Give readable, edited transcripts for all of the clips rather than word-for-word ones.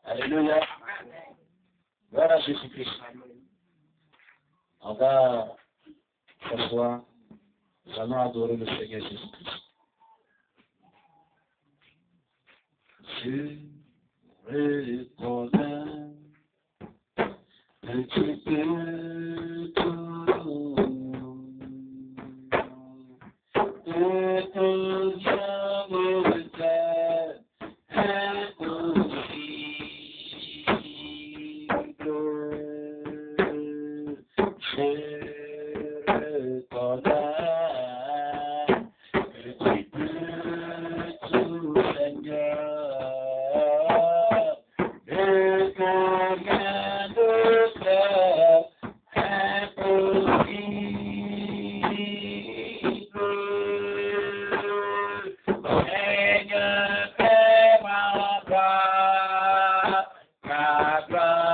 Alléluia. Voilà Jésus-Christ. On va s'asseoir. Nous allons adorer le Seigneur Jésus-Christ. Je reconnais que tu peux tout et que jamais terre est possible. Je reconnais que tu peux tout, Seigneur, et que rien de faire est possible. Seigneur, fais ma part, ta gloire.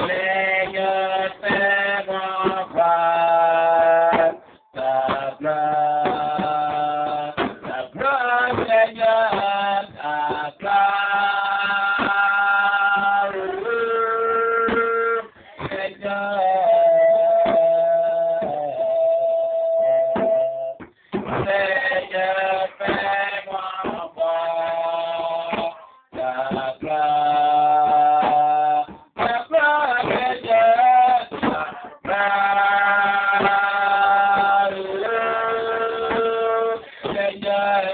Seigneur, fais ma part, ta gloire. Ta gloire, Seigneur, ta gloire. Seigneur, Seigneur, fais-moi voir ta gloire. Ta gloire, Seigneur, ta gloire. Seigneur,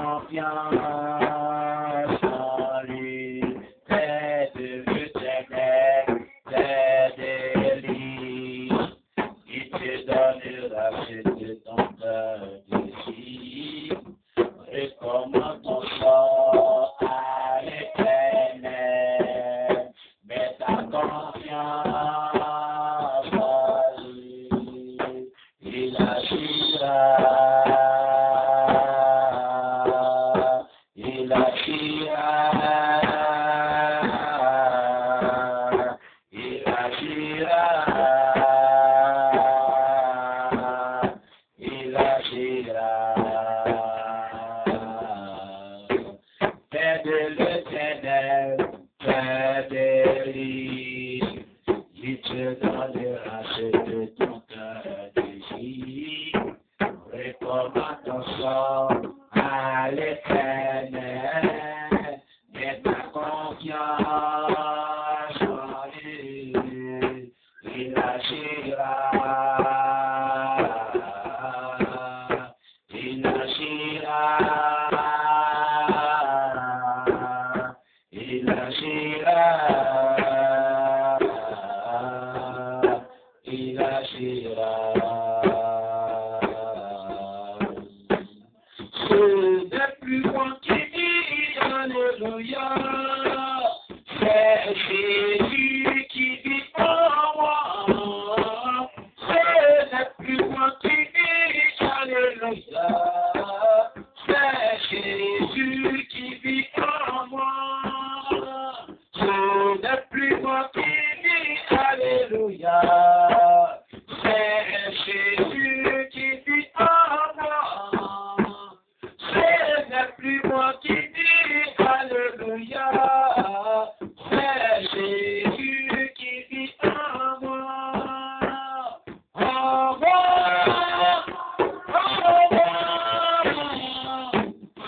confiance en lui, c'est de l'éternel, c'est délice. Il te donnera ce que ton cœur désire. Recommande ton sort à l'éternel, mets ta confiance en lui, il agira, il agira, il agira, il agira. Fais de l'éternel, fais délice, il te donnera ce que ton cœur désire. Recommande ton sort à l'éternel, mets ta confiance en lui, il agira, il agira, il agira, il agira. Ce n'est plus moi qui dis Alléluia, c'est Jésus qui vit en moi. Ce n'est plus moi qui dis Alléluia, c'est Jésus qui vit en moi. Ce n'est plus moi qui dis Alléluia, c'est Jésus qui vit en moi. Ce n'est plus moi qui dis Alléluia, c'est Jésus qui vit en moi. En moi, en moi,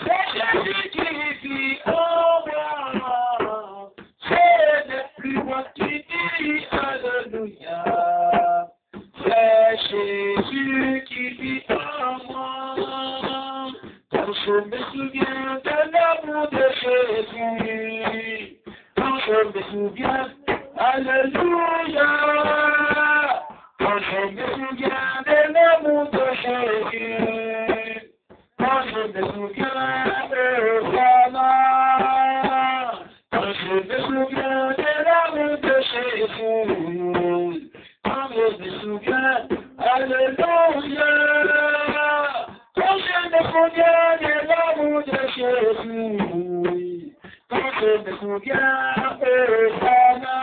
c'est Jésus qui vit en moi. Ce n'est plus moi qui dis Alléluia, c'est Jésus qui vit en moi. Quand je me souviens de l'amour de Jésus, quand je me souviens, Alléluia, quand je me souviens de l'amour de Jésus, quand je me souviens de Sana, quand je me souviens de l'amour de Jésus, quand je me souviens, Alléluia. Quand je me souviens de l'amour de Jésus, quand je me souviens de Sana,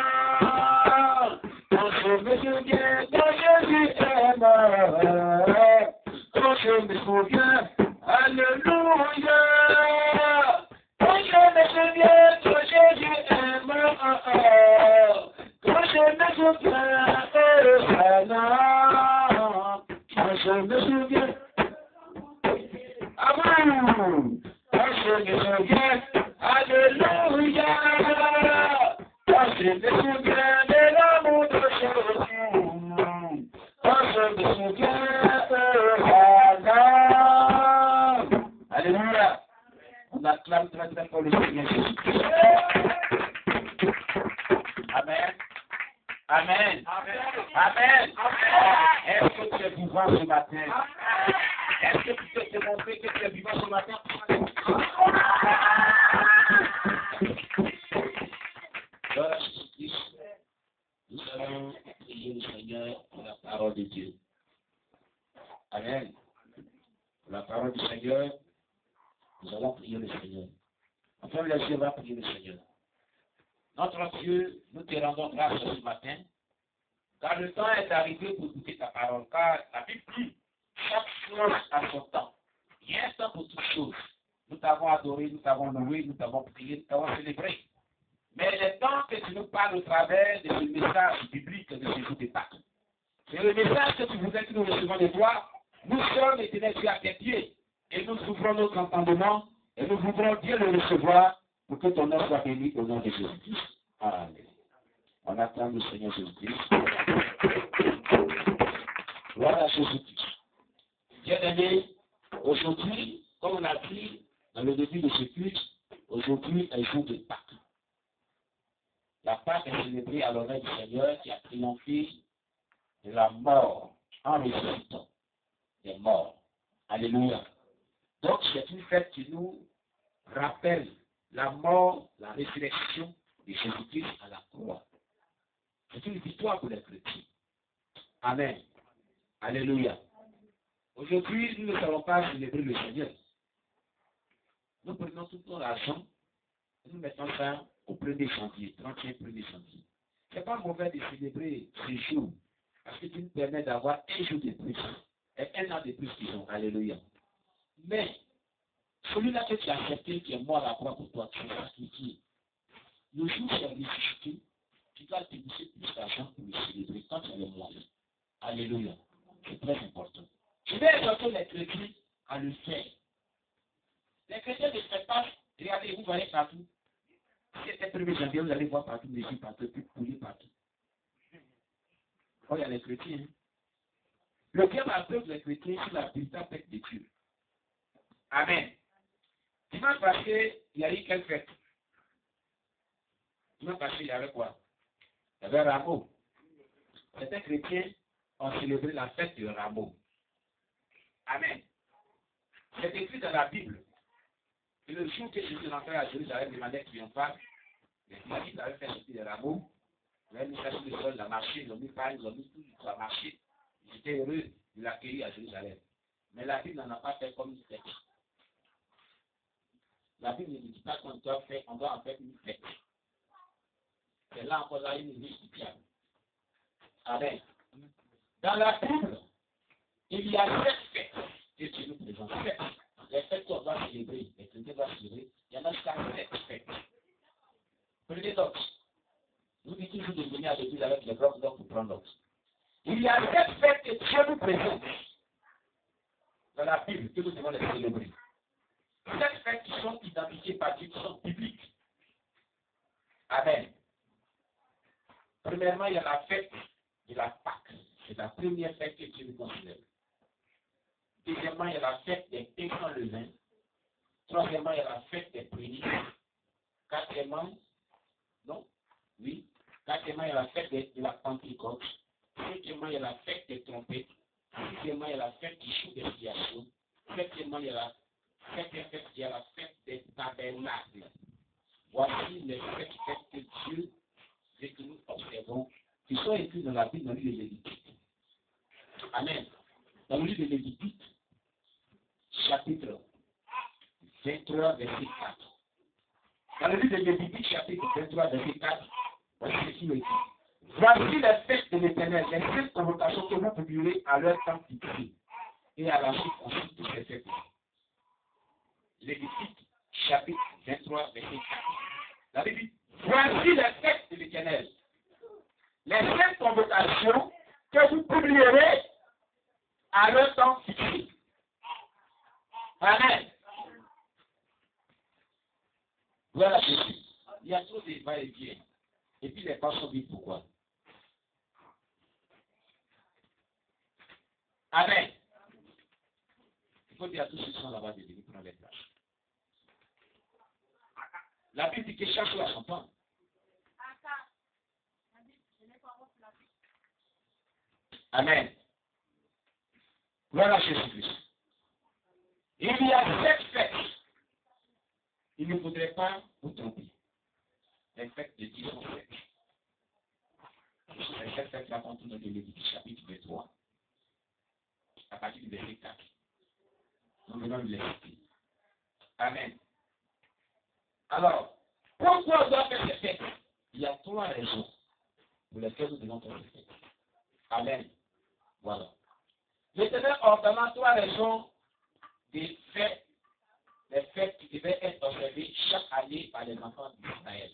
quand je me souviens de Jésus aime, quand je me souviens, Alléluia, quand je me souviens que Jésus aime, quand je me souviens de Sana, quand je me souviens. Amen. Quand je me souviens, Alléluia, quand je me souviens de l'amour de Jésus, quand je me souviens de Adam. Alléluia. On acclame très très fort le Seigneur Jésus. Amen. Amen. Amen. Est-ce que tu es vivant ce matin? Est-ce que tu peux te montrer que tu es vivant ce matin? Nous allons prier le Seigneur pour la parole de Dieu. Amen. Pour la parole du Seigneur, nous allons prier le Seigneur. Enfin, les yeux va prier le Seigneur. Notre Dieu, nous te rendons grâce ce matin, car le temps est arrivé pour écouter ta parole, car la Bible dit chaque chose a son temps. Il y a un temps pour toutes choses. Nous t'avons adoré, nous t'avons loué, nous t'avons prié, nous t'avons célébré. Mais le temps que tu nous parles au travers de ce message biblique de ce jour de Pâques, c'est le message que tu voudrais que nous recevons de toi. Nous sommes éternels Dieu à tes pieds et nous ouvrons notre entendement et nous voudrons bien le recevoir pour que ton nom soit béni au nom de Jésus-Christ. Amen. On attend le Seigneur Jésus-Christ. Gloire à Jésus-Christ. Bien-aimé, aujourd'hui, comme on a dit, Dans le début de ce culte, aujourd'hui est jour de Pâques. La Pâques est célébrée à l'honneur du Seigneur qui a triomphé de la mort en ressuscitant des morts. Alléluia. Donc c'est une fête qui nous rappelle la mort, la résurrection de Jésus-Christ à la croix. C'est une victoire pour les chrétiens. Amen. Alléluia. Aujourd'hui, nous ne savons pas célébrer le Seigneur. Nous prenons tout notre argent et nous mettons ça au 1er janvier, 31 1er janvier. Ce n'est pas mauvais de célébrer ce jour, parce que tu nous permets d'avoir un jour de plus et un an de plus qu'ils ont. Alléluia. Mais, celui-là que tu as accepté, qui est mort à la croix pour toi, tu es sacrifié. Le jour où tu es ressuscité, tu dois débourser plus d'argent pour le célébrer quand tu as les moyens. Alléluia. C'est très important. Je vais exhorter les chrétiens à le faire. Les chrétiens ne font pas, regardez, vous voyez partout. Si c'était 1er janvier, vous allez voir partout, des filles partout, puis couler partout. Oh, il y a les chrétiens. Hein? Le diable appelle les chrétiens sur la véritable fête de Dieu. Amen. Dimanche passé, il y a eu quelle fête? Dimanche passé, il y avait quoi? Il y avait Rameau. Certains chrétiens ont célébré la fête de Rameau. Amen. C'est écrit dans la Bible. Et le jour que Jésus rentrait à Jérusalem de manière triomphale, les disciples avaient fait sortir des rameaux. Ils avaient mis ça sur le sol, il a marché, ils ont mis pain, ils ont mis tout, il a marché. Ils étaient heureux de l'accueillir à Jérusalem. Mais la Bible n'en a pas fait comme une fête. La Bible ne dit pas qu'on doit en faire une fête. C'est là encore là une justifiable. Amen. Dans la Bible, il y a 7 fêtes que Dieu nous présente. 7. Les fêtes qu'on doit célébrer, les chrétiens doivent célébrer, il y en a jusqu'à 7 fêtes. Prenez d'autres. Nous dites toujours de venir à l'église avec les blocs d'or pour prendre d'autres. Il y a 7 fêtes que Dieu nous présente dans la Bible que nous devons les célébrer. 7 fêtes qui sont identifiées par Dieu, qui sont bibliques. Amen. Premièrement, il y a la fête de la Pâque. C'est la première fête que Dieu nous considère. Deuxièmement, il y a la fête des pains sans levain. Troisièmement, il y a la fête des prémices. Quatrièmement, non, oui. Quatrièmement, il y a la fête de la Pentecôte. Cinquièmement, il y a la fête des trompettes. Sixièmement, il y a la fête du jour d'expiation. Septièmement, il y a la fête des tabernacles. Voici les fêtes que Dieu veut que nous observons, qui sont écrites dans la Bible, dans le livre de Lévitique. Amen. Dans le livre de Lévitique, chapitre 23, verset 4. Dans le livre de Lévitique, chapitre 23, verset 4, voici ce qui est écrit. Voici les fêtes de l'Éternel, les 5 convocations que vous publierez à leur temps fixé. Et à la suite, on cite tous ces fêtes. Lévitique, chapitre 23, verset 4. La Bible dit, voici les fêtes de l'Éternel. Les 5 convocations que vous publierez à leur temps fixé. Amen. Voilà Jésus. Il y a trop de va-et-vient. Et puis les personnes disent pourquoi. Amen. Il faut dire à tous ceux qui sont là-bas de venir prendre les places. La Bible dit que chaque chose a son temps. Amen. Voilà Jésus-Christ. Il y a 7 fêtes. Il ne faudrait pas vous tromper. Les fêtes de Dieu sont faites. Les 7 fêtes là qu'on trouve dans le Lévitique chapitre 23. À partir du verset 4. Nous venons de les citer. Amen. Alors, pourquoi on doit faire ces fêtes? Il y a 3 raisons pour lesquelles nous devons faire ces fêtes. Amen. Voilà. L'Éternel ordonne 3 raisons des fêtes, les fêtes qui devaient être observées chaque année par les enfants d'Israël.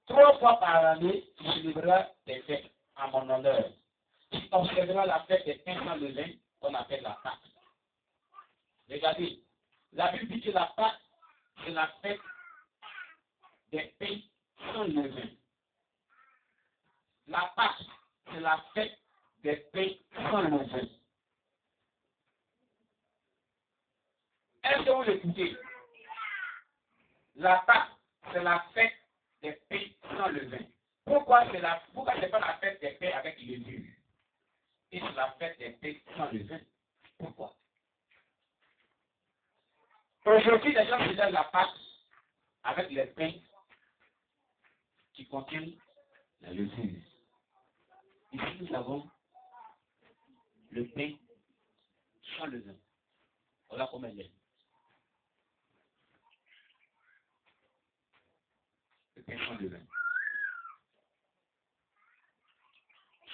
3 fois par année, tu célébreras des fêtes à mon honneur. Tu observeras la fête des pains sans levain, qu'on appelle la Pâque. Regardez, la Bible dit que la Pâque, c'est la fête des pains sans levain. La Pâque, c'est la fête des pains sans levain. Est-ce que vous écoutez? La Pâque, c'est la fête des pains sans levain. Pourquoi ce n'est pas la fête des pains avec levure? Et c'est la fête des pains sans levain. Pourquoi? Aujourd'hui, les gens célèbrent la Pâque avec les pains qui contiennent la levure. Ici, nous avons le pain sans levain. Voilà comment il est. Le pain sans levain.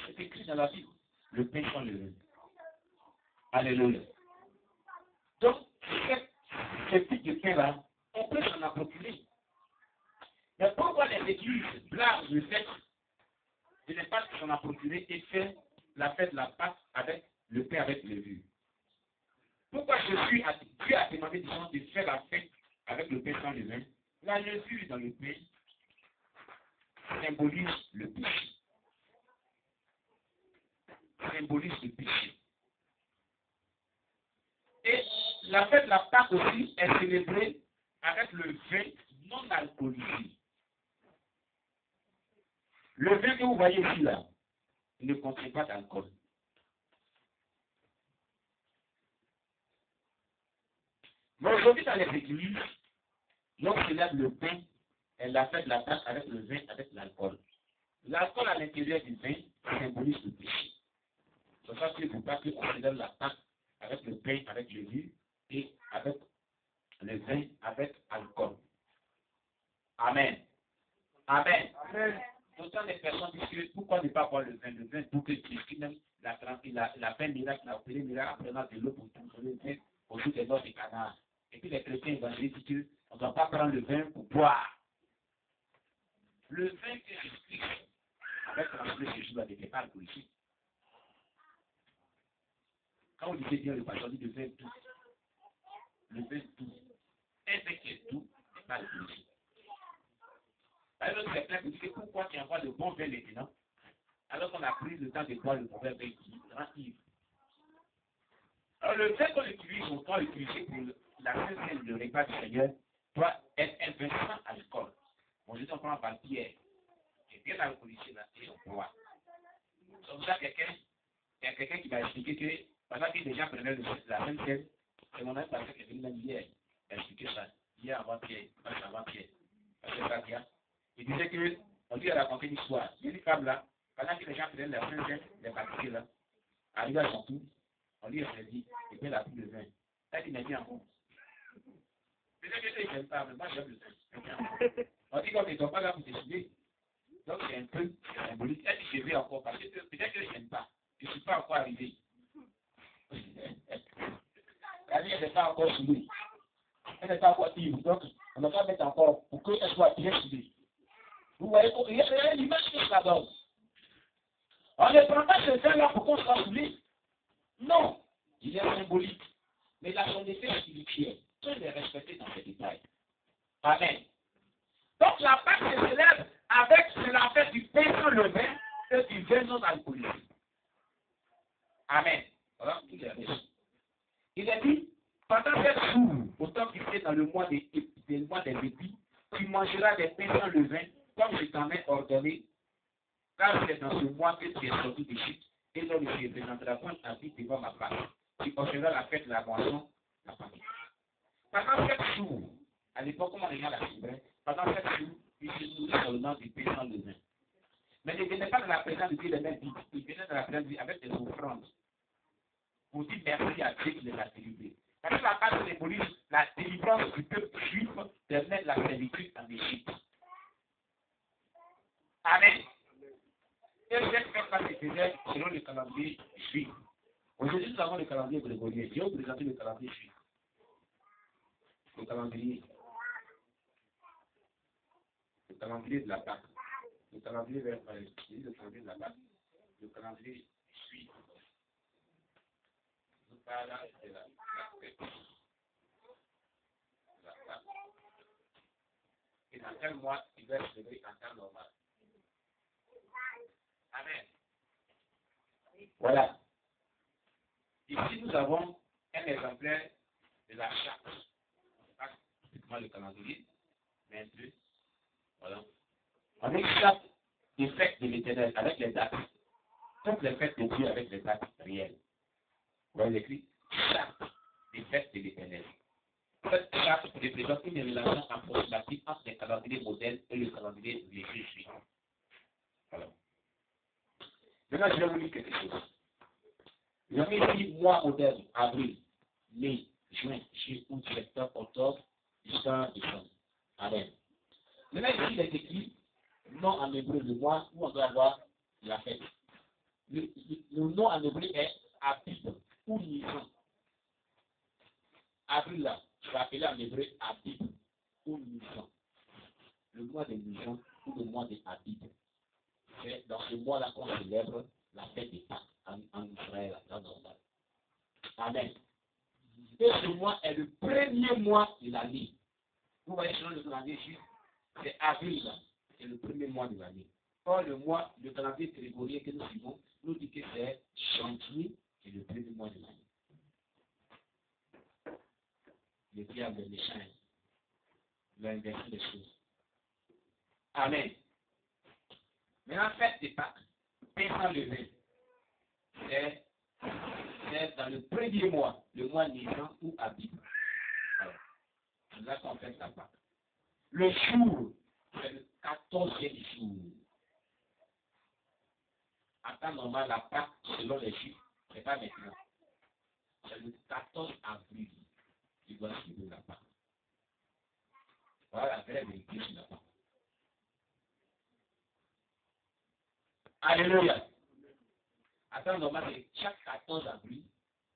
C'est écrit dans la Bible. Le pain sans levain. Alléluia. Donc, ce type de pain-là, on peut s'en approprier. Mais pourquoi les églises blâment le fait de ne pas s'en approprier et faire la fête de la Pâque avec le pain avec levure? Pourquoi Dieu a demandé des gens de faire la fête avec le pain sans levain? La levure dans le pain symbolise le péché. Symbolise le péché. Et la fête de la Pâque aussi est célébrée avec le vin non alcoolisé. Le vin que vous voyez ici, là, ne contient pas d'alcool. Mais aujourd'hui, dans les églises, l'on célèbre le pain et la fête de la Pâque avec le vin, avec l'alcool. L'alcool à l'intérieur du vin symbolise le péché. C'est ça que vous parlez, on célèbre la Pâque avec le pain, avec le vin et avec le vin, avec alcool. Amen. Amen. Amen. Autant des personnes disent pourquoi ne pas boire le vin pour que Christ même la peine miracle, la opéré miracle, apprenant de l'eau pour transformer le vin autour des noces des canards. Et puis les chrétiens évangéliques disent qu'on ne doit pas prendre le vin pour boire. Le vin que j'explique avec transformé ce jour-là n'était pas alcoolisé. Quand vous dites bien le pasteur dit le vin tout. Le vin tout. Un vin qui est tout n'est pas alcoolisé. Alors, c'est clair que tu sais pourquoi tu envoies le bon vin maintenant, alors qu'on a pris le temps de boire le mauvais vin qui rend ivre. Alors, le vin qu'on utilise, on doit l'utiliser pour la sainte le repas du Seigneur, doit être un vin sans alcool. Bon, je dis, on prend par pierre, et bien alcoolisé là, et on boit. C'est pour ça qu'il y a quelqu'un qui va expliquer que pendant que les gens prenaient la sainte scène, c'est mon ami parce qu'il est venu même hier, expliquer ça, hier avant-hier, avant-hier, parce que ça vient. Il disait que, on lui a raconté une histoire. Il y a une femme là, pendant que les gens prenaient la sainte scène, les baptisés là, arrivé à son tour, on lui a dit, et puis elle a pris le vin. Elle dit, mais viens encore. Peut-être que je n'aime pas, mais moi j'aime le vin. On dit, comme ils ne sont pas là pour décider. Donc c'est un peu symbolique. Elle dit, je vais encore, parce que peut-être que je n'aime pas. Je ne suis pas encore arrivé. La vie, elle n'est pas encore soudée. Elle n'est pas encore ivre. Donc, on ne va pas mettre encore pour qu'elle soit bien soudée. Vous voyez, il y a une image qui se la donne. On ne prend pas ce vin-là pour qu'on soit soudé. Non, il est symbolique. Mais la son effet spirituel, on les respecter dans ces détails. Amen. Donc la Pâque se célèbre avec la fête du pain sans levain et du vin non alcoolisé. Amen. Voilà tous les restes. Il a dit, pendant 7 jours, autant que tu es dans le mois des épis, tu mangeras des pains sans levain, comme je t'en ai ordonné, car c'est dans ce mois que tu es sorti d'Égypte, et l'on ne se présentera point ta vie devant ma face. Tu offriras la fête de la moisson, la famille. Pendant 7 jours, à l'époque, comment les gens la célébraient, pendant 7 jours, ils se nourrissent seulement du pain sans levain. Mais ne venaient pas dans la présence de Dieu les mêmes vides, ils venaient dans la présence de Dieu avec des offrandes. Pour dire merci à Dieu qui les a délivrés. Parce que la Pâque symbolise la délivrance du peuple juif de mettre la servitude en Égypte. Amen. Et cette fête-là se faisait selon le calendrier juif. Aujourd'hui, nous avons le calendrier grégorien. Je vais vous présenter le calendrier juif. Le calendrier. Le calendrier de la Pâque. Le calendrier vers le calendrier de la Pâque. Le calendrier juif. Nous parlons de la fête de la Pâque. Et dans quel mois il va se lever en temps normal. Amen. Voilà. Ici, nous avons un exemplaire de la charte. Pas typiquement le calendrier, mais un peu. Voilà. Avec chaque des fêtes de l'Éternel, avec les dates. Toutes les fêtes de Dieu avec les dates réelles. Vous voyez l'écrit? Chaque des fêtes de l'Éternel. Cette charte représente une relation approximative entre les calendriers modernes et le calendrier religieux suivant. Voilà. Maintenant, je vais vous dire quelque chose. Vous avez ici mois moderne, avril, mai, juin, juillet, août, septembre, octobre, jusqu'à décembre. Amen. Maintenant, ici, il est écrit, nom en hébreu, le mois où on doit avoir la fête. Le nom en hébreu est Abib ou Nisan. Avril, là, je vais appeler en hébreu Abib ou Nisan. Le mois de Nisan ou le mois de Abib. C'est dans ce mois-là qu'on célèbre la fête des Pâques en Israël, en temps normal. Amen. Et ce mois est le premier mois de l'année. Vous voyez, selon le calendrier juif, c'est avril, là. C'est le premier mois de l'année. Or, le calendrier grégorien que nous suivons, nous dit que c'est janvier, c'est le premier mois de l'année. Le diable est méchant. Il a inversé les choses. Amen. Mais en fait, c'est pas pain le vin. C'est dans le premier mois, le mois Nisan ou Abib. C'est là qu'on fait la Pâque. Le jour, c'est le 14e jour. En temps normal, la Pâque, selon les chiffres, ce n'est pas maintenant. C'est le 14 avril qui doit suivre la Pâque. Voilà la vraie vérité sur la Pâque. Alléluia. En temps normal, c'est chaque 14 avril,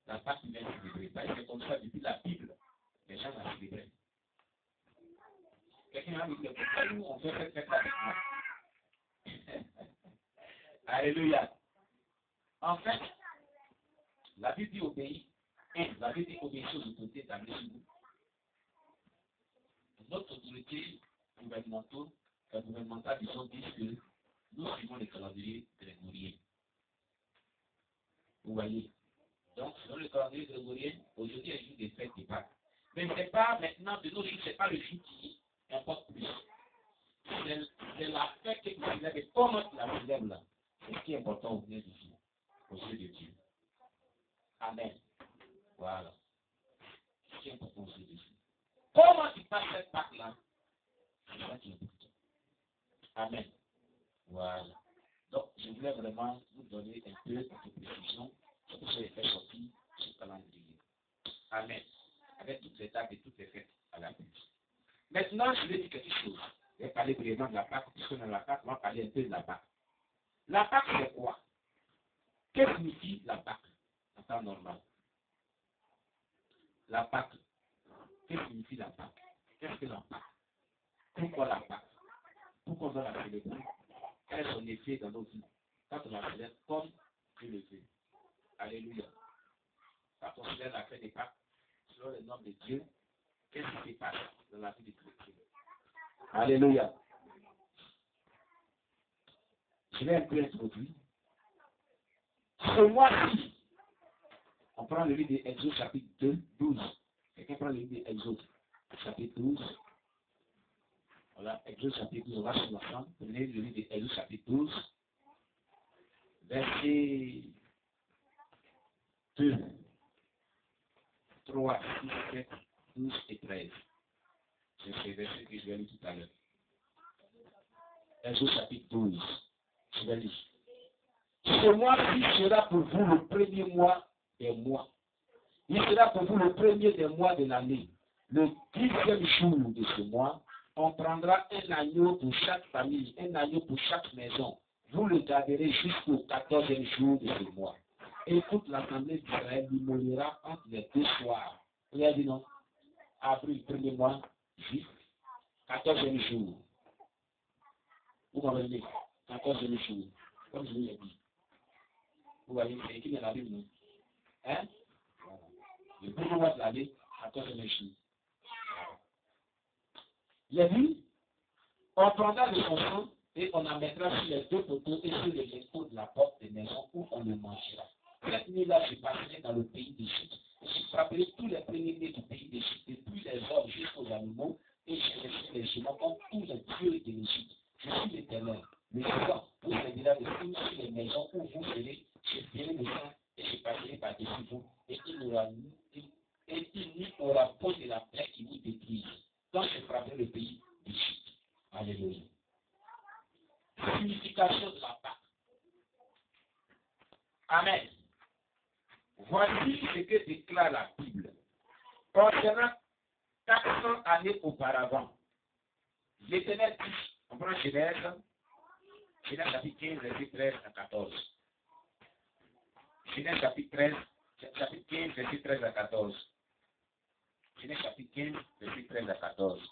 la Pâque vient célébrer. C'est comme ça depuis la Bible. Les gens la célébrent. Quelqu'un a dit que pourquoi nous on fait cette fête avec moi? Alléluia. En fait, la Bible dit obéit. La Bible dit obéissez aux autorités établies sur vous. Notre autorité gouvernementale, disons, disent que nous suivons les calendriers grégoriens. Vous voyez? Donc, selon le calendrier grégorien, aujourd'hui est le jour des fêtes des Pâques. Mais ce n'est pas maintenant, de nos jours, ce n'est pas le jour qui importe plus. C'est la fête que vous célèbrez. Et comment tu la célèbres là? C'est ce qui est important au bien d'ici, aux yeux de Dieu. Amen. Voilà. C'est ce qui est important aux yeux de Dieu. Comment tu passes cette Pâque là? C'est ça qui est important. Amen. Voilà. Donc, je voulais vraiment vous donner un peu de précision sur ce que fait sortir ce calendrier. Amen. Avec toutes les dates et toutes les fêtes à la plus. Maintenant, je vais dire quelque chose. Je vais parler brièvement de la Pâque, puisque dans la Pâque, on va parler un peu de la Pâque. La Pâque, c'est quoi? Qu'est-ce que signifie la Pâque en temps normal? La Pâque. Qu'est-ce que signifie la Pâque? Qu'est-ce que la Pâque? Pourquoi la Pâque? Pourquoi on doit la célébrer? Quel est son effet dans nos vies? Quand on la célèbre comme Dieu le fait. Alléluia. Quand on célèbre la fête des Pâques, selon le nom de Dieu, qu'est-ce qui se passe dans la vie des chrétiens? Alléluia. Je vais un peu introduire. Ce mois-ci, on prend le livre d'Exode chapitre 2, 12. Quelqu'un prend le livre d'Exode chapitre 12. Voilà, Exode chapitre 12, on va sur l'ensemble. Prenez le livre d'Exode chapitre 12, verset 2, 3, 6, 7, 12 et 13. C'est ce verset que je vais lire tout à l'heure. Exode chapitre 12. Je vais lire. Ce mois-ci sera pour vous le premier mois des mois. Il sera pour vous le premier des mois de l'année. Le 10e jour de ce mois, on prendra un agneau pour chaque famille, un agneau pour chaque maison. Vous le garderez jusqu'au 14e jour de ce mois. Et toute l'assemblée d'Israël l'immolera entre les deux soirs. Vous avez dit non? Avril, premier mois, juif, 14e jour. Vous m'avez dit 14e jour. Comme je vous l'ai dit. Vous voyez, c'est écrit dans la Bible, non? Hein? Voilà. Le premier mois de l'année, 14e jour. Il a dit, on prendra de son sang et on en mettra sur les deux poteaux et sur les linteaux de la porte des maisons où on le mangera. Cette nuit-là se passerait dans le pays d'Égypte. J'ai frappé tous les premiers-nés du pays d'Égypte, depuis les hommes jusqu'aux animaux, et j'ai laissé les jumeaux comme tous les dieux de l'Égypte. Je suis l'Éternel. Le soir, vous servira de signe sur les maisons où vous serez, je ferai le sang et je passerai par-dessus vous, et il n'y aura point de la plaie qui vous détruise. Donc je frapperai le pays d'Égypte. Alléluia. Signification de la Pâque. Amen. Voici ce que déclare la Bible. Concernant 400 années auparavant, l'Éternel dit, on prend Genèse chapitre 15, verset 13 à 14. Genèse chapitre 15, verset 13 à 14. Genèse chapitre 15, verset 13 à 14.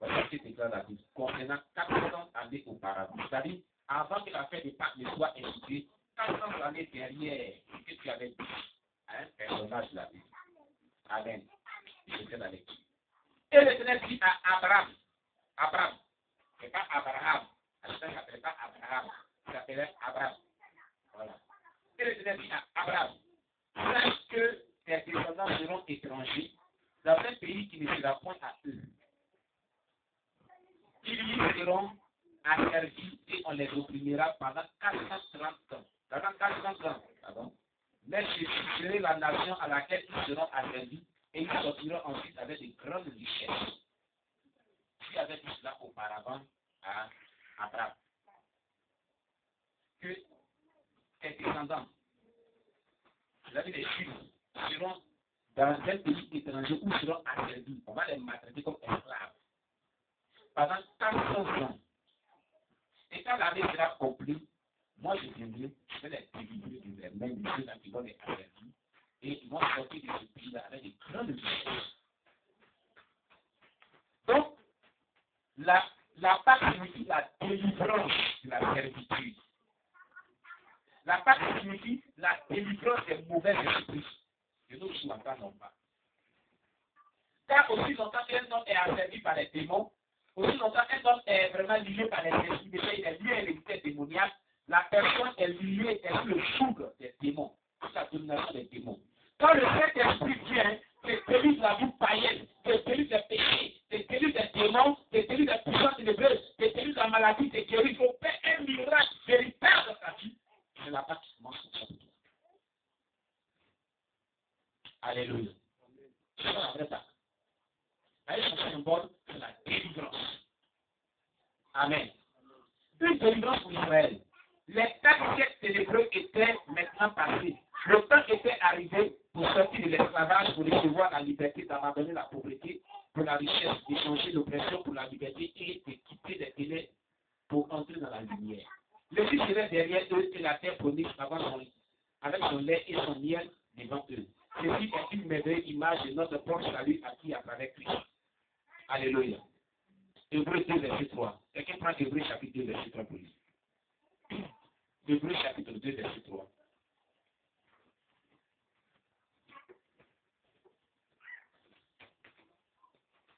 Voici ce que déclare la Bible. Concernant 400 années auparavant, c'est-à-dire avant que la fête de Pâques ne soit instituée, 400 années derrière ce que tu avais dit à un personnage de la Bible. Amen. Je fais la lecture. Et l'Éternel dit à Abraham, c'est pas Abraham, ça ne s'appelait pas Abraham, ça s'appelait Abraham. Voilà. Et l'Éternel dit à Abraham, sache que tes descendants seront étrangers dans un pays qui ne sera point à eux. Ils y seront asservis et on les opprimera pendant 430 ans. Pendant 430 ans, pardon. Mais je fixerai la nation à laquelle ils seront asservis et ils sortiront ensuite avec de grandes richesses. Qui avait dit cela auparavant à Abraham. Que tes descendants, c'est-à-dire les Juifs, seront dans un pays étranger où seront asservis. On va les maltraiter comme esclaves. Pendant 400 ans. Et quand l'année sera accomplie, moi je viendrai, je vais les délivrer de les mains de ceux qui vont les asservir. Et ils vont sortir de ce pays-là avec de grandes richesses. Donc, la Pâque signifie la délivrance de la servitude. La Pâque signifie la délivrance des mauvais esprits. De nos jours, non pas. Car aussi longtemps qu'un homme est asservi par les démons, aussi longtemps qu'un homme est vraiment lié par les esprits, il est lié à l'unité démoniaque, la personne est liée, est sous le joug des démons, sous la domination des démons. Quand le Saint-Esprit vient, c'est délivre la vie païenne, c'est délivre des péchés, c'est délivre des démons, c'est délivre des puissances ténébreuses, c'est délivre la maladie, c'est guérir. Il faut faire un miracle véritable dans ta vie. C'est la part qui commence comme ça. Alléluia. C'est ça la vraie part. Avec son symbole, c'est la délivrance. Amen. Une délivrance pour Israël. Les 4 siècles ténébreux étaient maintenant passés. Le temps était arrivé pour sortir de l'esclavage, pour recevoir la liberté, d'abandonner la pauvreté pour la richesse, d'échanger l'oppression pour la liberté et de quitter les ténèbres pour entrer dans la lumière. Le Fils serait derrière eux et la terre promise avec son lait et son miel devant eux. Ceci est une merveilleuse image de notre propre salut acquis à travers Christ. Alléluia. Hébreux 2, verset 3. Quelqu'un prend Hébreux chapitre 2, verset 3 pour lui. Hébreux chapitre 2, verset 3.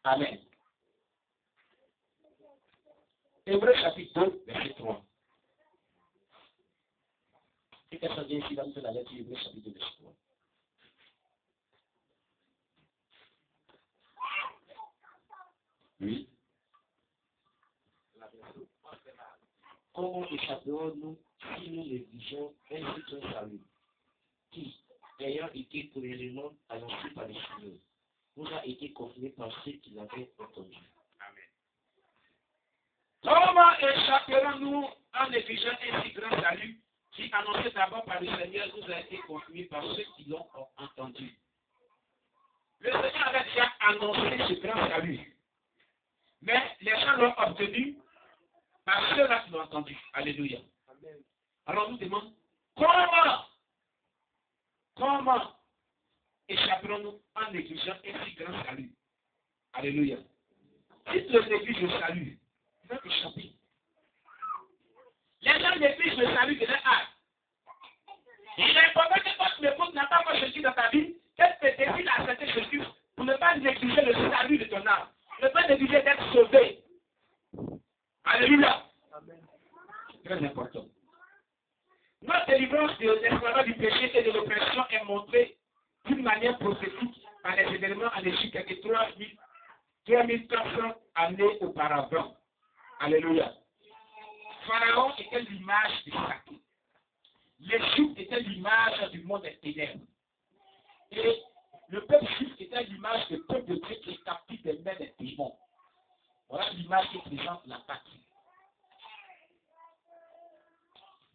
Amen. Hébreux chapitre 2, verset 3. Et qu'est-ce que vient ici dans la lettre Hébreux chapitre 2, verset 3. Oui. Comment échapperons-nous si nous négligeons un juste salut qui, ayant été premièrement annoncé par les Seigneurs, nous a été confirmé par ceux qui l'avaient entendu. Amen. Comment échapperons-nous en négligeant un si grand salut qui, annoncé d'abord par le Seigneur, nous a été confirmé par ceux qui l'ont entendu? Le Seigneur avait déjà annoncé ce grand salut. Mais les gens l'ont obtenu par ceux-là qui l'ont entendu. Alléluia. Amen. Alors on nous demande, comment échapperons-nous en négligeant un si grand salut? Alléluia. Si tu négliges le salut, tu vas échapper. Les gens négligent le salut de leur âme. Il est important que quand tu m'écoutes, n'a pas encore Jésus dans ta vie, qu'elle te décide à accepter Jésus pour ne pas négliger le salut de ton âme. Ne pas négliger d'être sauvé. Alléluia. Amen. C'est très important. Notre délivrance de l'esclavage du péché et de l'oppression est montrée d'une manière prophétique par les événements en Égypte quelques 3400 années auparavant. Alléluia. Pharaon était l'image du Satan. L'Égypte était l'image du monde des ténèbres. Et le peuple juif était l'image du peuple de Dieu qui est captif des mains des démons. Voilà l'image qui présente la patrie.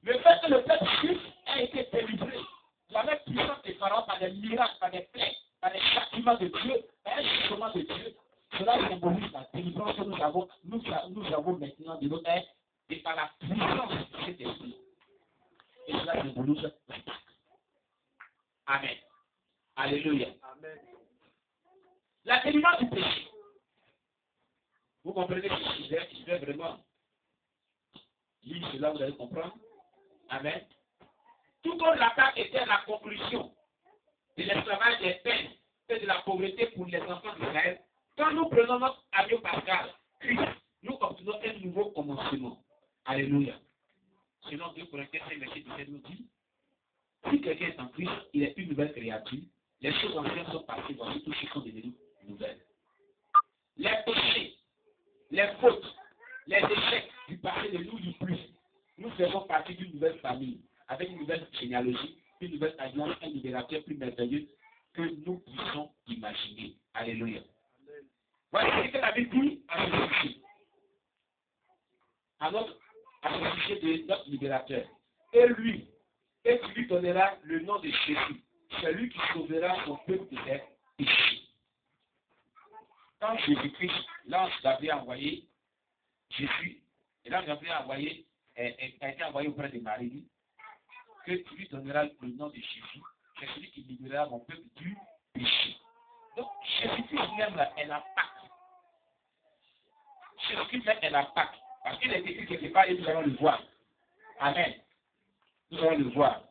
Le fait que le peuple juif a été délivré, la même puissance des pharaons par des miracles, par des plaies, par des châtiments de Dieu, par un jugement de Dieu, cela symbolise la délivrance que nous avons maintenant de notre ère et par la puissance de cet esprit. Et cela symbolise la Pâque. Amen. Alléluia. Amen. La délivrance du péché. Vous comprenez que je vais vraiment lire cela, vous allez comprendre. Amen. Tout comme la Pâque était la conclusion de l'esclavage des peines et de la pauvreté pour les enfants d'Israël, quand nous prenons notre avion pascal, Christ, nous obtenons un nouveau commencement. Alléluia. Selon 2 Corinthiens 5, verset 17 nous dit, si quelqu'un est en Christ, il est une nouvelle créature. Les choses anciennes sont passées, voici tout ce sont devenues nouvelles. Les péchés, les fautes, les échecs du passé ne nous lient plus. Nous faisons partie d'une nouvelle famille, avec une nouvelle généalogie, une nouvelle alliance, un libérateur plus merveilleux que nous puissions imaginer. Alléluia. Voici ce que la Bible dit à ce sujet. À ce sujet de notre libérateur. Et tu lui donneras le nom de Jésus, celui qui sauvera son peuple de ses péchés. Quand Jésus-Christ, l'ange Gabriel a envoyé Jésus, et l'ange Gabriel a été envoyé auprès de Marie, dit que tu lui donneras le nom de Jésus, c'est celui qui libérera mon peuple du péché. Donc, Jésus-Christ même est la Pâque. Jésus-Christ même est la Pâque. Parce qu'il est écrit quelque part et nous allons le voir. Amen. Nous allons le voir.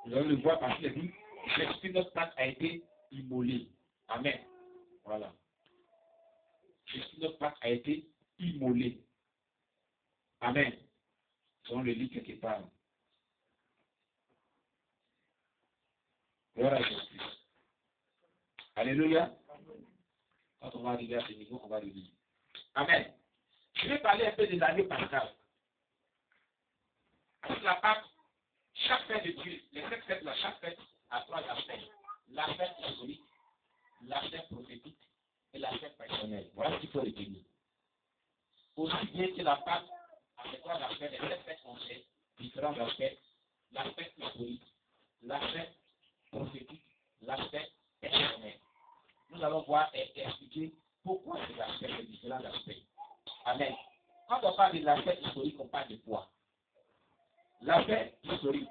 Nous allons le voir parce qu'il est dit, Jésus-Christ, notre Pâque a été immolé. Amen. Voilà. Jésus, notre Pâque a été immolé. Amen. On le lit quelque part. Gloire à Jésus. Alléluia. Quand on va arriver à ce niveau, on va le lire. Amen. Je vais parler un peu de l'année pascale. Pour la Pâque, chaque fête de Dieu, les 7 fêtes, chaque fête a 3 aspects. La fête historique, la fête prophétique et la fête personnelle. Voilà ce qu'il faut retenir. Aussi bien que la Pâque a ces 3 aspects, les 7 fêtes ont ces différents aspects. L'aspect historique, l'aspect prophétique, l'aspect personnel. Nous allons voir et expliquer pourquoi ces différents aspects. Amen. Quand on parle de l'aspect historique, on parle de quoi? L'aspect historique.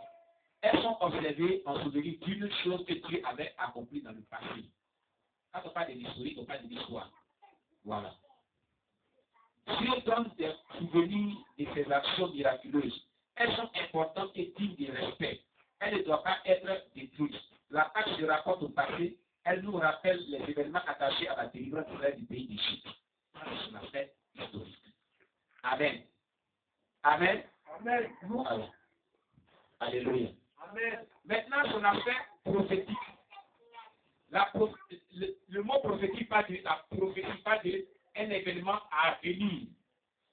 Elles sont observées en souvenir d'une chose que Dieu avait accomplie dans le passé. Quand on parle de l'historique, on parle de l'histoire. Voilà. Dieu donne des souvenirs de ses actions miraculeuses. Elles sont importantes et dignes de respect. Elles ne doivent pas être détruites. La Pâque se rapporte au passé. Elle nous rappelle les événements attachés à la délivrance du pays d'Égypte. C'est son aspect historique. Amen. Amen. Amen. Alors, alléluia. Amen. Maintenant, son aspect prophétique. Le mot prophétique parle de la prophétie, parle d'un événement à venir.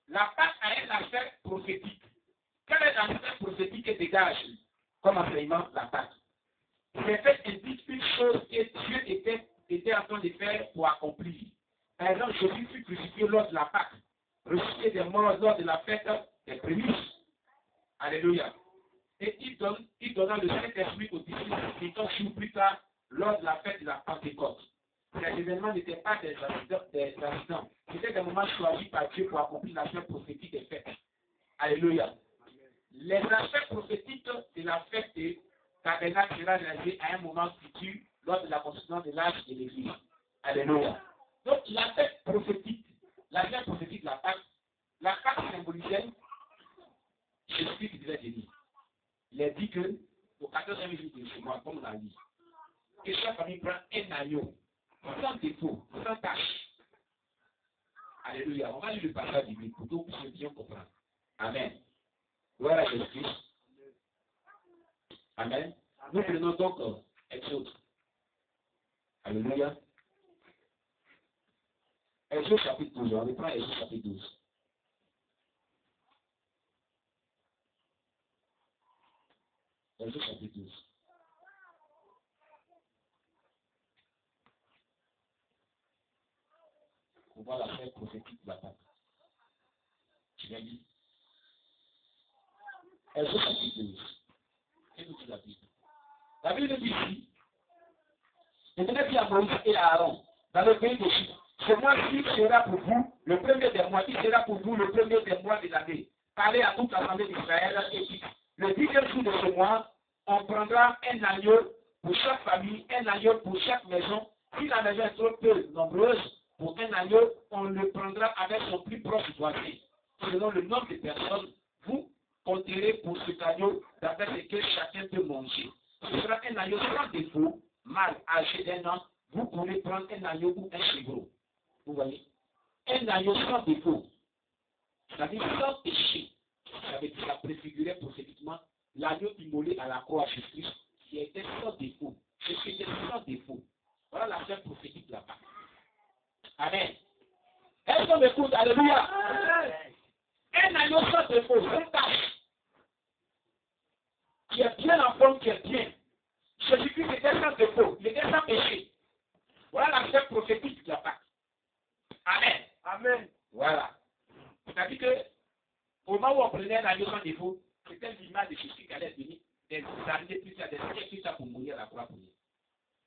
La Pâque a un aspect prophétique. Quel est l'aspect prophétique que dégage comme enseignement la Pâque? Ces faits indiquent une chose que Dieu était en train de faire pour accomplir. Par exemple, Jésus fut crucifié lors de la Pâque, ressuscité des morts lors de la fête des prémices. Alléluia. Et il donna le Saint-Esprit aux disciples 14 jours plus tard lors de la fête de la Pentecôte. Ces événements n'étaient pas des accidents. C'était des moments choisis par Dieu pour accomplir l'aspect prophétique des fêtes. Alléluia. Les aspects prophétiques de la fête de Tabernacle sera réalisé à un moment futur lors de la construction de l'âge de l'Église. Alléluia. Donc l'aspect prophétique de la Pâque symbolisait Jésus qui devait venir. Il a dit que au 14e jour de ce mois, comme on l'a dit, que chaque famille prend un agneau, sans défaut, sans tâche. Alléluia. On va lire le passage biblique pour que vous puissiez bien comprendre. Amen. Gloire à Jésus. Amen. Nous prenons donc Exode. Alléluia. Exode chapitre 12. On reprend Exode chapitre 12. Exode chapitre 12. On voit la fin prophétique de la Pâque. Tu l'as dit. Exode chapitre 12. Qu'est-ce que tu l'as dit? La Bible dit ici, l'Éternel dit à Moïse et à Aaron, dans le pays d'Égypte, ce mois-ci sera pour vous le premier des mois, il sera pour vous le premier des mois de l'année. Parlez à toute l'assemblée d'Israël et dites, le 10e jour de ce mois, on prendra un agneau pour chaque famille, un agneau pour chaque maison. Si la maison est trop peu nombreuse, pour un agneau, on le prendra avec son plus proche voisin. Selon le nombre de personnes, vous compterez pour cet agneau d'après ce que chacun peut manger. Ce sera un agneau sans défaut, mâle, âgé d'un an. Vous pouvez prendre un agneau ou un chevreau. Vous voyez? Un agneau sans défaut. C'est-à-dire sans péché. Ça veut dire que ça préfigurait prophétiquement l'agneau immolé à la croix à Jésus-Christ qui était sans défaut. Jésus était sans défaut. Voilà la fin prophétique là-bas. Amen. Est-ce qu'on m'écoute? Alléluia. Amen. Un agneau sans défaut, sans tâche, qui est bien en forme, qui est bien. Jésus-Christ était sans défaut, il était sans péché. Voilà la fin prophétique de la Pâque. Amen. Amen. Voilà. C'est-à-dire que, au moment où on prenait un agneau sans défaut, c'était l'image de Jésus qui allait venir des années plus tard, des siècles plus tard pour mourir à la croix pour nous.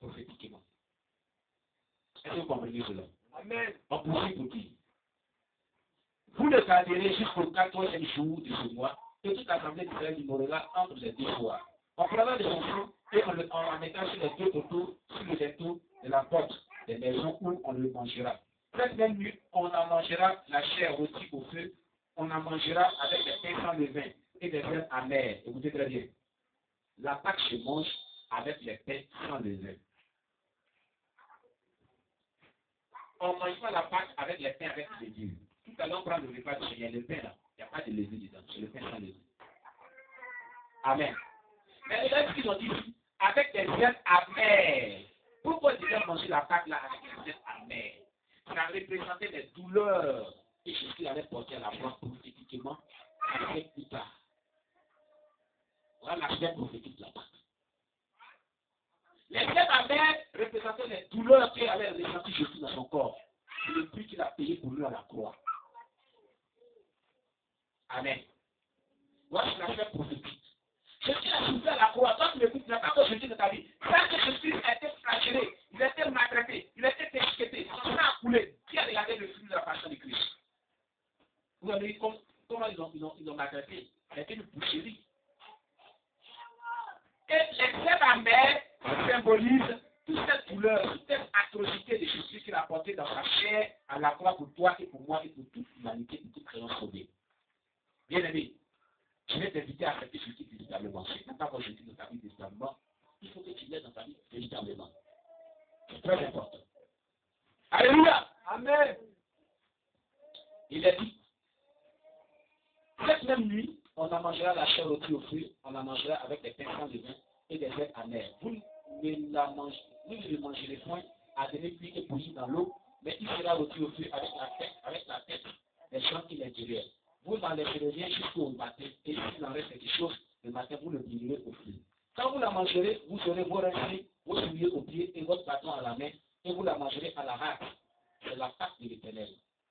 Prophétiquement. Est-ce que vous comprenez cela? Amen. On poursuit pour dire. Vous le garderez jusqu'au 14e jour de ce mois, et toute l'assemblée d'Israël immolera entre les deux soirs. On prendra de son sang et on la mettra sur les deux poteaux, sur le linteau de la porte des maisons où on le mangera. Cette même nuit, on en mangera la chair rôtie au feu, on en mangera avec des pains sans levain et des herbes amères. Écoutez très bien. La Pâque se mange avec les pains sans levain. On ne mange pas la Pâque avec les pains avec les légumes. Tout à l'heure, on prend le repas de Seigneur, le pain là, il n'y a pas de levain dedans, c'est le pain sans levain. Amen. Mais regardez ce qu'ils ont dit ici, avec des herbes amères. Pourquoi ils devaient manger la Pâque là avec des herbes amères? Ça représentait les douleurs que Jésus avait portées à la croix prophétiquement avec plus tard. Voilà l'aspect prophétique de la Pâque. Les herbes amères représentaient les douleurs qu'avait ressenti Jésus dans son corps. C'est le prix qu'il a payé pour lui à la croix. Amen. Voilà l'aspect prophétique. Jésus a souffert à la croix. Toi, tu m'écoutes, tu n'as pas encore Jésus de ta vie. Quand Jésus a été flagellé, il a été maltraité, il a été persécuté, son sang a coulé. Qui a regardé le film de la passion de Christ? Vous avez vu comment ils ont maltraité? Il a été une boucherie. Et les herbes amères symbolisent toute cette douleur, toute cette atrocité de Jésus qu'il a porté dans sa chair à la croix pour toi et pour moi et pour toute l'humanité, pour toute création sauvée. Bien aimé, je vais t'inviter à accepter Jésus véritablement. Si tu n'as pas encore Jésus dans ta vie véritablement, il faut que tu l'aies dans ta vie véritablement. C'est très important. Alléluia. Amen. Il a dit, cette même nuit, on en mangera la chair rôtie au feu, on en mangera avec des pains sans levain et des herbes amères. Vous ne le mangerez point à demi cuit et bouilli dans l'eau, mais il sera rôti au feu avec la tête des gens qui les dirent. Vous n'en laisserez rien jusqu'au matin, et s'il en reste quelque chose, le matin, vous le brûlerez au feu. Quand vous la mangerez, vous aurez vos reins, vos souliers aux pieds et votre bâton à la main, et vous la mangerez à la hâte. C'est la Pâque de l'Éternel.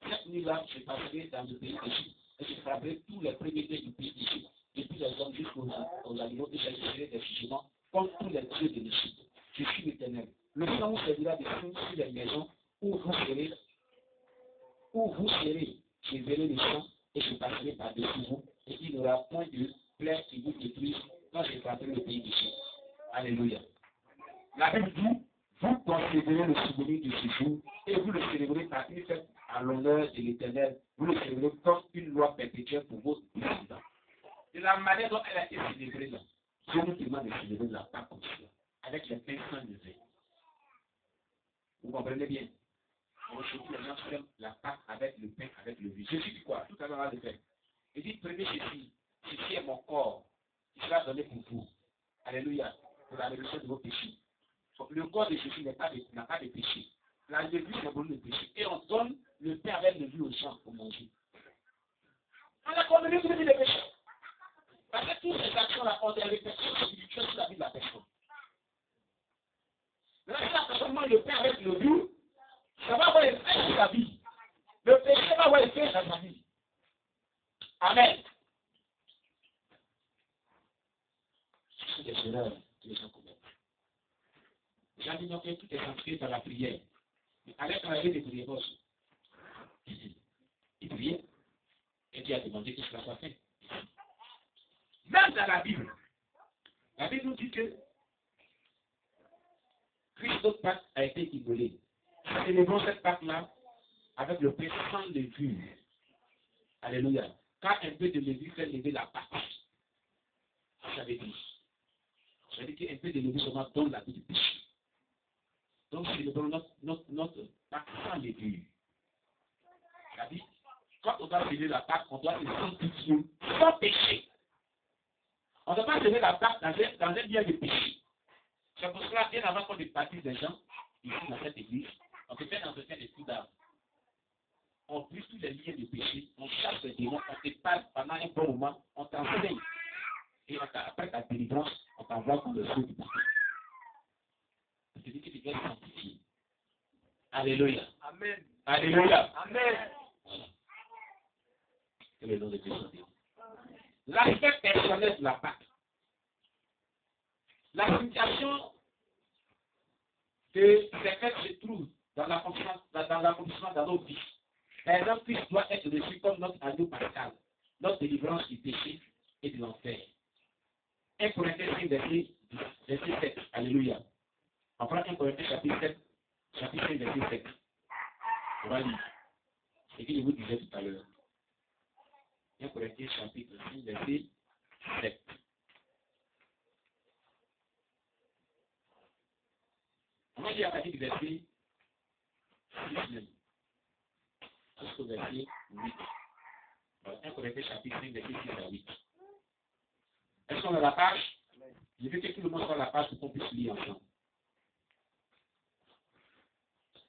Cette nuit-là, je passerai dans le pays d'Égypte, et je frapperai tous les premiers-nés du pays d'Égypte, depuis les hommes jusqu'aux animaux, et j'exercerai des jugements contre tous les dieux de l'Égypte. Je suis l'Éternel. Le sang vous servira de signe sur les maisons où vous serez. Je verrai le sang et je passerai par-dessus vous, et il n'y aura point de plaie qui vous détruise quand je frapperai le pays d'Égypte. Alléluia. La Bible dit, vous considérez le souvenir de ce jour et vous le célébrez par une fête à l'honneur de l'Éternel. Vous le célébrez comme une loi perpétuelle pour vos descendants. De la manière dont elle a été célébrée là, je vous demande de célébrer la Pâque comme ça, avec les pains sans levain. Vous comprenez bien? Aujourd'hui, les gens font la Pâque avec le pain, avec le vin. Jésus dit quoi? Tout à l'heure, on va le faire. Il dit, prenez ceci est mon corps, qui sera donné pour vous. Alléluia. Pour la rémission de vos péchés. le corps de Jésus n'a pas de péché. La levure est bonne de péché. Et on donne le pain avec le levure aux gens pour manger. On a condamné tous les péchés. Parce que toutes ces actions-là ont des répercussions spirituelles sur la vie de la personne. Mais si la personne mange le pain avec le levure, ça va avoir effet sur sa vie. Le péché va avoir effet sur sa vie. Amen. C'est des erreurs que les gens commettent. Les gens disent que tout est inscrit dans la prière. Mais allez travailler des prières aussi. Il priait. Et Dieu a demandé que cela soit fait. Même dans la Bible nous dit que Christ, notre Pâque, a été immolé. Célébrons cette Pâque-là avec le pain sans levure. Alléluia. Quand un peu de levure fait lever la Pâque, ça veut dire. Ça veut dire qu'un peu de levure seulement donne la vie du péché. Donc, célébrons notre Pâque sans levure. C'est-à-dire, quand on doit célébrer la Pâque, on doit se sanctifier sans péché. On ne doit pas célébrer la Pâque dans un lieu de péché. C'est pour cela, bien avant qu'on baptise des gens, ici dans cette église, on peut faire un entretien de tout d'âme. On brise tous les liens de péché, on chasse les démons, on te parle pendant un bon moment, on t'enseigne. Et après ta délivrance, on t'envoie dans le feu du baptême. C'est-à-dire que tu dois te sanctifier. Alléluia. Amen. Alléluia. Amen. Voilà. C'est le nom de Jésus. L'aspect personnel de la Pâque. La situation que ces fêtes se trouvent dans l'accomplissement dans nos vies. Par exemple, Christ doit être reçu comme notre agneau pascal, notre délivrance du péché et de l'enfer. 1 Corinthiens 5, verset 7. Alléluia. On prend 1 Corinthiens chapitre 5, verset 7. On va lire. C'est ce que je vous disais tout à l'heure. 1 Corinthiens chapitre 5, verset 7. On va lire à partir du verset 6 même. Jusqu'au verset 8. Voilà, 1 Corinthiens chapitre 5, verset 6 à 8. Est-ce qu'on a la page? Je veux que tout le monde soit à la page pour qu'on puisse lire ensemble.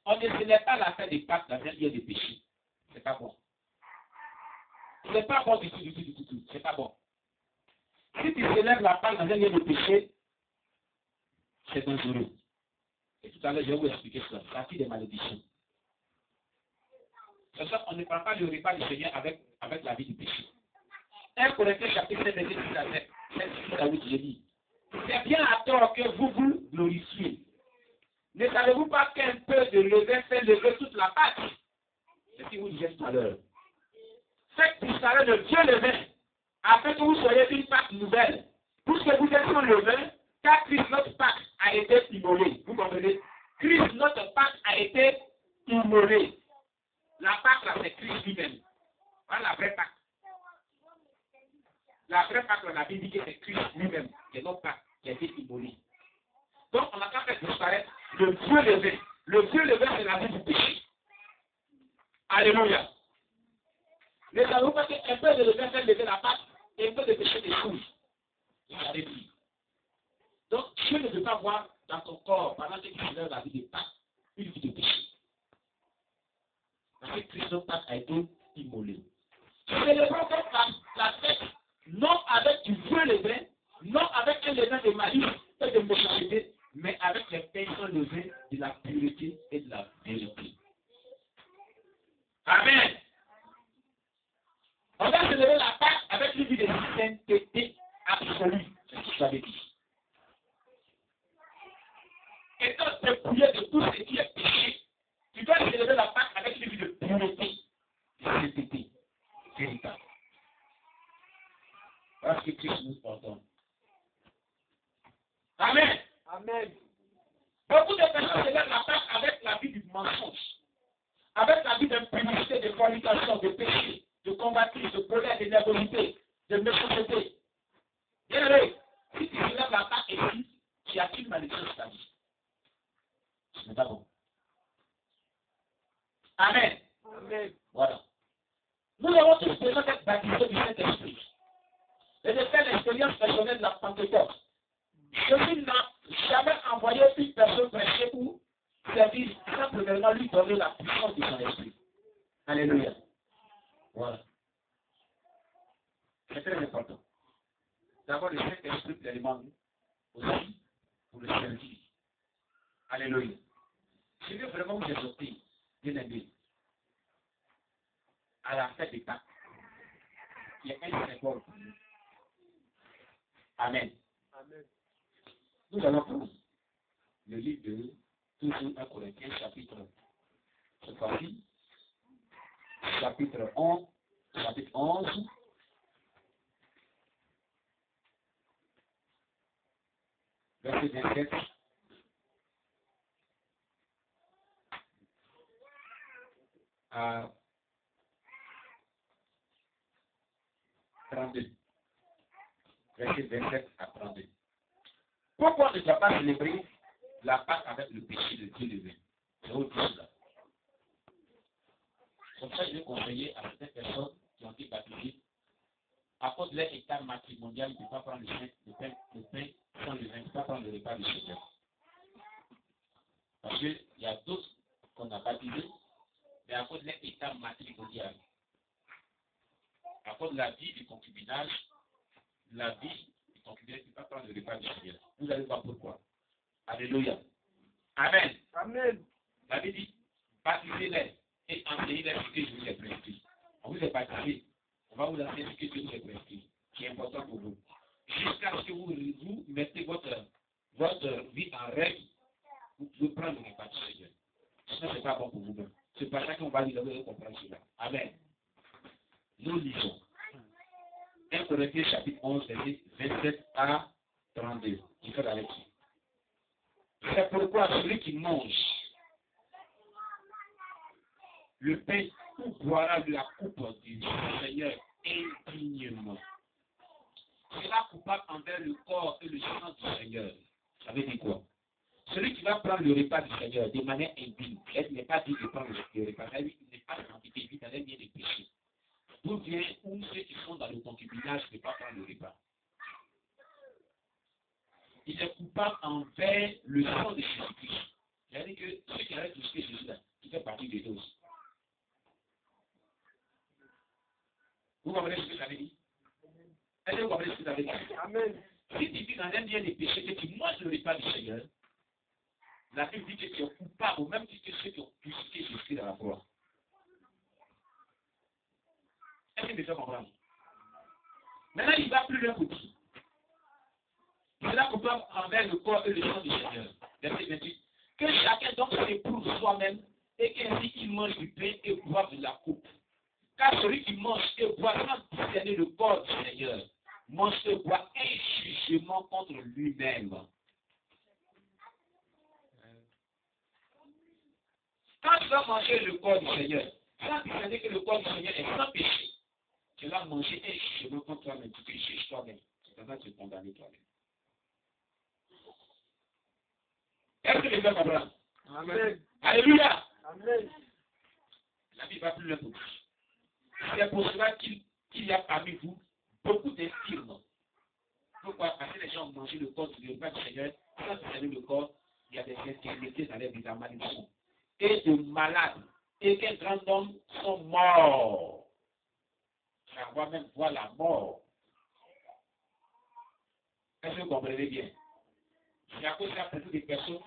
On ne célèbre pas la fête des Pâques dans un lieu de péché. C'est pas bon. C'est pas bon du tout. C'est pas bon. Si tu célèbres la Pâque dans un lieu de péché, c'est dangereux. Et tout à l'heure, je vais vous expliquer cela. Ça attire des malédictions. C'est ça, on ne prend pas le repas du Seigneur avec la vie du péché. 1 Corinthiens chapitre 7, verset 6 à 8, je dis. C'est bien à tort que vous vous glorifiez. Ne savez-vous pas qu'un peu de levain fait lever toute la pâte? C'est ce que vous disiez tout à l'heure. Faites disparaître le vieux levain, afin que vous soyez une pâte nouvelle. Puisque vous êtes sans levain, car Christ notre Pâque a été immolé. Vous comprenez? Christ notre Pâque a été immolé. La Pâque là, c'est Christ lui-même. Voilà la vraie Pâque. La vraie Pâque, la Bible dit que c'est Christ lui-même, qui est notre Pâque, qui a été immolé. Donc on n'a qu'à faire disparaître le vieux levain. Le vieux levain, c'est la vie du péché. Alléluia. Ne savez-vous pas qu'un peu de levain fait lever la Pâque et un peu de péché des couilles? Donc, Dieu ne veut pas voir dans ton corps, pendant que tu lèves la vie de Pâques, une vie de péché. Parce que Christ notre Pâque a été immolé. Célébrons la fête, non avec du vieux levain, non avec un levain de malice et de méchanceté, mais avec les pains sans levain de la pureté et de la vérité. Amen. On va célébrer la Pâque avec une vie de sainteté absolue. C'est ce que ça veut dire. Étant dépouillé de tout ce qui est péché, tu dois célébrer la Pâque avec une vie de pureté, de sainteté véritable. Voilà ce que Christ nous ordonne. Amen. Amen. Beaucoup de personnes célèbrent la Pâque avec la vie du mensonge, avec la vie d'impudicité, de fornication, de péché, de combattre, de colère, de nervosité, de méchanceté. Bien vrai, si tu célèbres la Pâque ici, tu as une malédiction sur ta vie. Ce n'est pas bon. Amen. Amen. Voilà. Nous avons tous besoin d'être baptisés du Saint-Esprit et de faire l'expérience personnelle de la Pentecôte. Jésus n'a jamais envoyer une personne prêcher ou servir sans premièrement lui donner la puissance de son esprit. Alléluia. Voilà. C'est très important. D'avoir le Saint-Esprit pleinement aussi pour le servir. Alléluia. Je veux vraiment vous exhorter, bien aimé, à la fête des Pâques. Il y a un symbole pour nous. Amen. Amen. Nous allons prendre le livre de toujours 1 Corinthiens chapitre, cette fois-ci, chapitre 11, verset 27. À 32. Verset 27 à 32. Pourquoi on ne doit pas célébrer la Pâque avec le péché de Dieu lui-même? C'est autre chose là. Comme ça, je vais conseiller à certaines personnes qui ont été baptisées, à cause de leur état matrimonial, de ne pas prendre le pain sans le vin, de ne pas prendre le repas du Seigneur. Parce qu'il y a d'autres qu'on a baptisés, mais à cause de leur état matrimonial, à cause de la vie du concubinage, il ne peut pas prendre le repas du Seigneur. Vous allez voir pourquoi. Alléluia. Amen. Amen. La Bible dit, baptisez-les et enseignez-les ce que je vous ai prescrit. On vous est baptisé, on va vous enseigner ce que je vous ai prescrit, qui est important pour vous. Jusqu'à ce que vous mettez votre vie en règle, vous pouvez prendre le repas du Seigneur. Sinon, ce n'est pas bon pour vous-même. C'est pas ça qu'on va lire, vous allez comprendre cela. Amen. Nous lisons 1 Corinthiens chapitre 11, verset 27 à 32. Il fait la lecture. C'est pourquoi celui qui mange le pain ou boira de la coupe du Seigneur indignement sera coupable envers le corps et le sang du Seigneur. Ça veut dire quoi? Celui qui va prendre le repas du Seigneur de manière indigne, il n'est pas dit de prendre le repas, il n'est pas senti qu'il dans les biens de péché. D'où vient où ceux qui sont dans le concubinage ne pas prendre le repas? Il est coupable envers le sang de Jésus-Christ. C'est-à-dire que ceux qui arrêtent de suivre Jésus, qui fait partie des doses. Vous comprenez ce que ça veut dire? Est-ce que vous comprenez ce que ça veut dire? Amen. Si tu vis dans un bien des péchés, que tu manges le repas du Seigneur, la Bible dit que tu es coupable, au même titre que ceux qui ont crucifié Jésus dans la croix. Est-ce que tu peux comprendre? Maintenant, il va plus loin pour dire. Il sera coupable envers le corps et le sang du Seigneur. Verset 28. Que chacun donc s'éprouve soi-même et qu'ainsi il mange du pain et boive de la coupe. Car celui qui mange et boit sans discerner le corps du Seigneur, mange et boit un jugement contre lui-même. Quand tu vas manger le corps du Seigneur, sans discerner que le corps du Seigneur est sans péché, tu vas manger un jugement contre toi-même, tu te juges toi-même. C'est comme ça que tu es condamné toi-même. Est-ce que les gens comprennent? Amen. Alléluia. Amen. La Bible va plus loin pour vous. C'est pour cela qu'il y a parmi vous beaucoup d'infirmes. Pourquoi? Parce que les gens ont mangé le corps du repas du Seigneur, sans discerner le corps, il y a des infirmités dans les vies, des malédictions, et de malades, et qu'un grand nombre sont morts. On va même voir la mort. Est-ce que vous comprenez bien? C'est à cause de la présence des personnes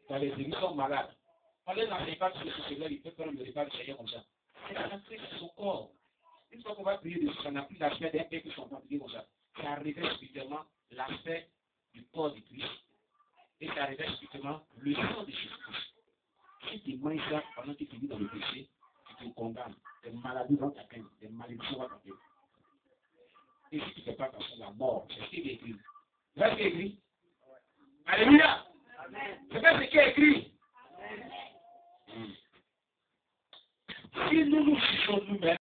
dans les églises sont malades. On les n'enseigne pas sur le Seigneur, il peut prendre le repas du Seigneur comme ça. C'est rentré sur son corps. Une fois qu'on va prier dessus, ça n'a plus l'aspect d'un père qui sont priés comme ça. Ça révèle spirituellement l'aspect du corps du Christ. Et ça révèle spirituellement le sang de Jésus-Christ. Si tu manges ça pendant que tu vis dans le péché, tu te condamnes. Des maladies vont t'atteindre, des malédictions vont t'atteindre. Et si tu ne fais pas attention, la mort, c'est ce qui est écrit. Voilà ce qui est écrit. Alléluia. C'est pas ce qui est écrit. Si nous nous jugeons nous-mêmes,